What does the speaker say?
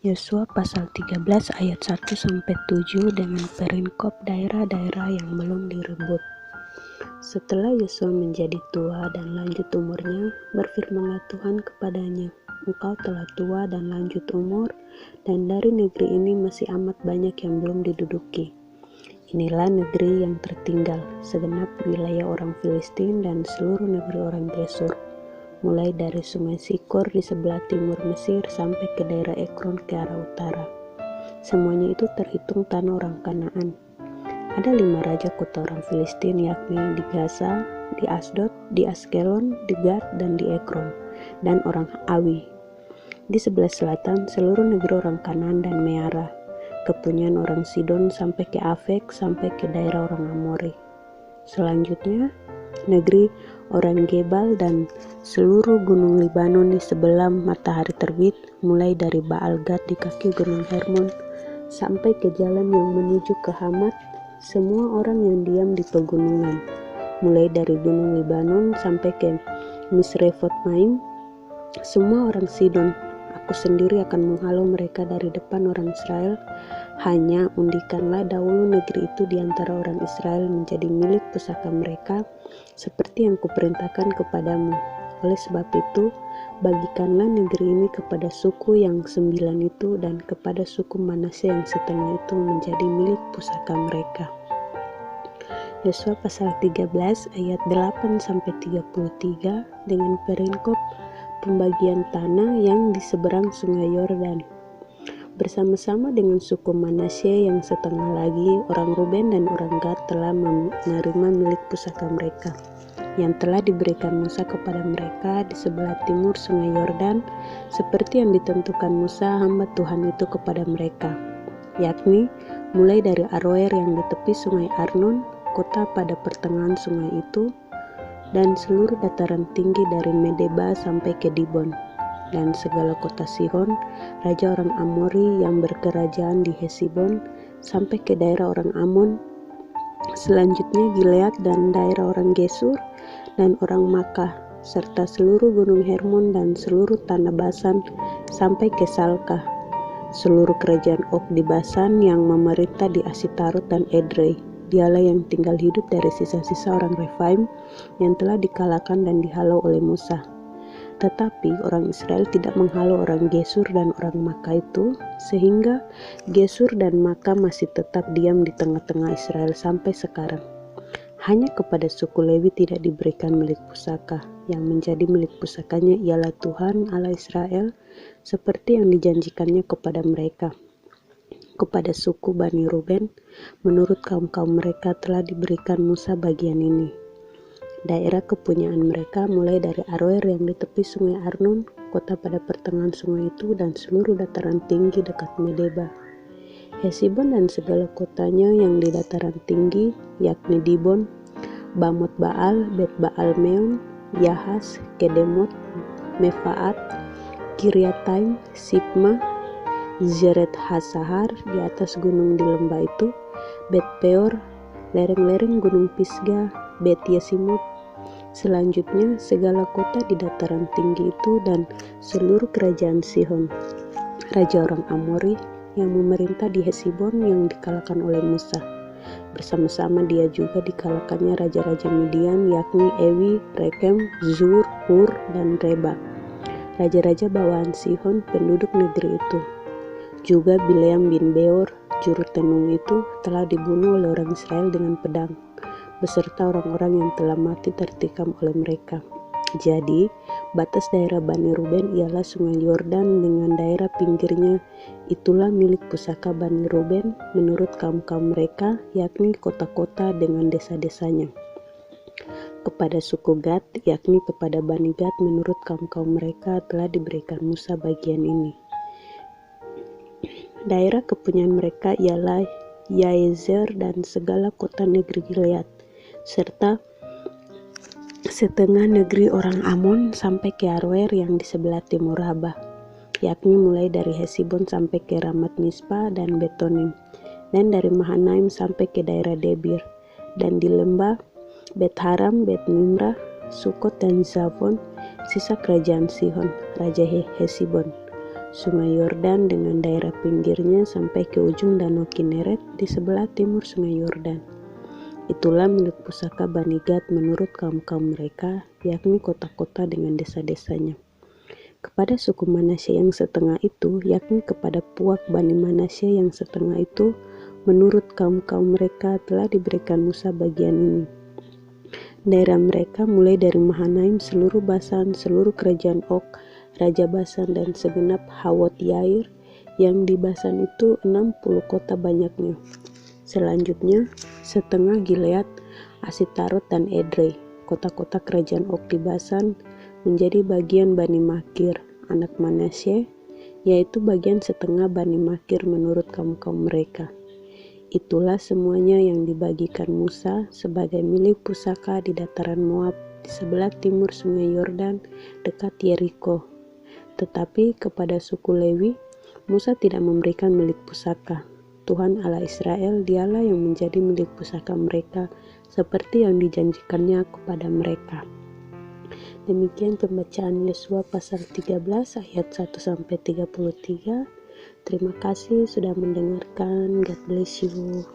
Yosua pasal 13 ayat 1-7 dengan perinkop daerah-daerah yang belum direbut. Setelah Yosua menjadi tua dan lanjut umurnya, berfirmanlah Tuhan kepadanya, "Engkau telah tua dan lanjut umur, dan dari negeri ini masih amat banyak yang belum diduduki. Inilah negeri yang tertinggal, segenap wilayah orang Filistin dan seluruh negeri orang Gesur, mulai dari sungai Sikor di sebelah timur Mesir sampai ke daerah Ekron ke arah utara. Semuanya itu terhitung tanah orang Kanaan. Ada 5 raja kota orang Filistin, yakni di Gaza, di Asdod, di Askelon, di Gad, dan di Ekron, dan orang Awi. Di sebelah selatan seluruh negeri orang Kanaan dan Meara, kepunyaan orang Sidon sampai ke Afek, sampai ke daerah orang Amori. Selanjutnya negeri orang Gebal dan seluruh gunung Libanon di sebelah matahari terbit, mulai dari Baal Gad di kaki gunung Hermon sampai ke jalan yang menuju ke Hamat, semua orang yang diam di pegunungan, mulai dari gunung Libanon sampai ke Misrefot Maim, semua orang Sidon. Aku sendiri akan menghalau mereka dari depan orang Israel. Hanya undikanlah dahulu negeri itu di antara orang Israel menjadi milik pusaka mereka, seperti yang kuperintahkan kepadamu. Oleh sebab itu, bagikanlah negeri ini kepada suku yang 9 itu dan kepada suku Manasye yang setengah itu menjadi milik pusaka mereka." Yosua pasal 13 ayat 8-33 dengan perinkop pembagian tanah yang di seberang sungai Yordan. Bersama-sama dengan suku Manasye yang setengah lagi, orang Ruben dan orang Gad telah menerima milik pusaka mereka, yang telah diberikan Musa kepada mereka di sebelah timur sungai Yordan, seperti yang ditentukan Musa hamba Tuhan itu kepada mereka, yakni mulai dari Aroer yang di tepi sungai Arnon, kota pada pertengahan sungai itu, dan seluruh dataran tinggi dari Medeba sampai ke Dibon, dan segala kota Sihon, raja orang Amori yang berkerajaan di Hesibon, sampai ke daerah orang Amon. Selanjutnya Gilead dan daerah orang Gesur dan orang Makah, serta seluruh gunung Hermon dan seluruh tanah Basan sampai ke Salkah, seluruh kerajaan Og di Basan yang memerintah di Asitarot dan Edrei. Dialah yang tinggal hidup dari sisa-sisa orang Refaim yang telah dikalahkan dan dihalau oleh Musa. Tetapi orang Israel tidak menghalau orang Gesur dan orang Makah itu, sehingga Gesur dan Makah masih tetap diam di tengah-tengah Israel sampai sekarang. Hanya kepada suku Lewi tidak diberikan milik pusaka. Yang menjadi milik pusakanya ialah Tuhan Allah Israel, seperti yang dijanjikannya kepada mereka. Kepada suku Bani Ruben, menurut kaum-kaum mereka telah diberikan Musa bagian ini. Daerah kepunyaan mereka mulai dari Aroer yang di tepi sungai Arnon, kota pada pertengahan sungai itu, dan seluruh dataran tinggi dekat Medeba. Hesibon dan segala kotanya yang di dataran tinggi, yakni Dibon, Bamot Baal, Bet Baal Meon, Yahas, Kedemot, Mefaat, Kiryataim, Sipma, Zeret Hasahar di atas gunung di lembah itu, Bet Peor, lereng-lereng gunung Pisgah, Bet Yesimot. Selanjutnya segala kota di dataran tinggi itu dan seluruh kerajaan Sihon, raja orang Amori yang memerintah di Hesibon yang dikalahkan oleh Musa. Bersama-sama dia juga dikalahkannya raja-raja Midian, yakni Ewi, Rekem, Zur, Hur, dan Reba, raja-raja bawahan Sihon penduduk negeri itu. Juga Bileam bin Beor, juru tenung itu, telah dibunuh oleh orang Israel dengan pedang, beserta orang-orang yang telah mati tertikam oleh mereka. Jadi, batas daerah Bani Ruben ialah sungai Yordan dengan daerah pinggirnya. Itulah milik pusaka Bani Ruben menurut kaum-kaum mereka, yakni kota-kota dengan desa-desanya. Kepada suku Gad, yakni kepada Bani Gad menurut kaum-kaum mereka telah diberikan Musa bagian ini. Daerah kepunyaan mereka ialah Yaezer dan segala kota negeri Gilead, serta setengah negeri orang Amon sampai ke Aroer yang di sebelah timur Rabah, yakni mulai dari Hesibon sampai ke Ramat Mispa dan Betonim, dan dari Mahanaim sampai ke daerah Debir, dan di lembah Bet Haram, Bet Nimrah, Sukot dan Zavon, sisa kerajaan Sihon, raja Hesibon. Sungai Yordan dengan daerah pinggirnya sampai ke ujung Danau Kineret di sebelah timur Sungai Yordan. Itulah milik pusaka Bani Gad menurut kaum-kaum mereka, yakni kota-kota dengan desa-desanya. Kepada suku Manasye yang setengah itu, yakni kepada puak Bani Manasye yang setengah itu, menurut kaum-kaum mereka telah diberikan Musa bagian ini. Daerah mereka mulai dari Mahanaim, seluruh Basan, seluruh kerajaan Og, Raja Basan, dan segenap Hawot Yair, yang di Basan itu 60 kota banyaknya. Selanjutnya, setengah Gilead, Asitarot, dan Edrei, kota-kota kerajaan Og di Basan, menjadi bagian Bani Makir, anak Manasye, yaitu bagian setengah Bani Makir menurut kaum-kaum mereka. Itulah semuanya yang dibagikan Musa sebagai milik pusaka di dataran Moab di sebelah timur Sungai Yordan dekat Yeriko. Tetapi kepada suku Lewi, Musa tidak memberikan milik pusaka. Tuhan Allah Israel dialah yang menjadi milik pusaka mereka seperti yang dijanjikannya kepada mereka. Demikian pembacaan Yosua pasal 13 ayat 1-33. Terima kasih sudah mendengarkan. God bless you.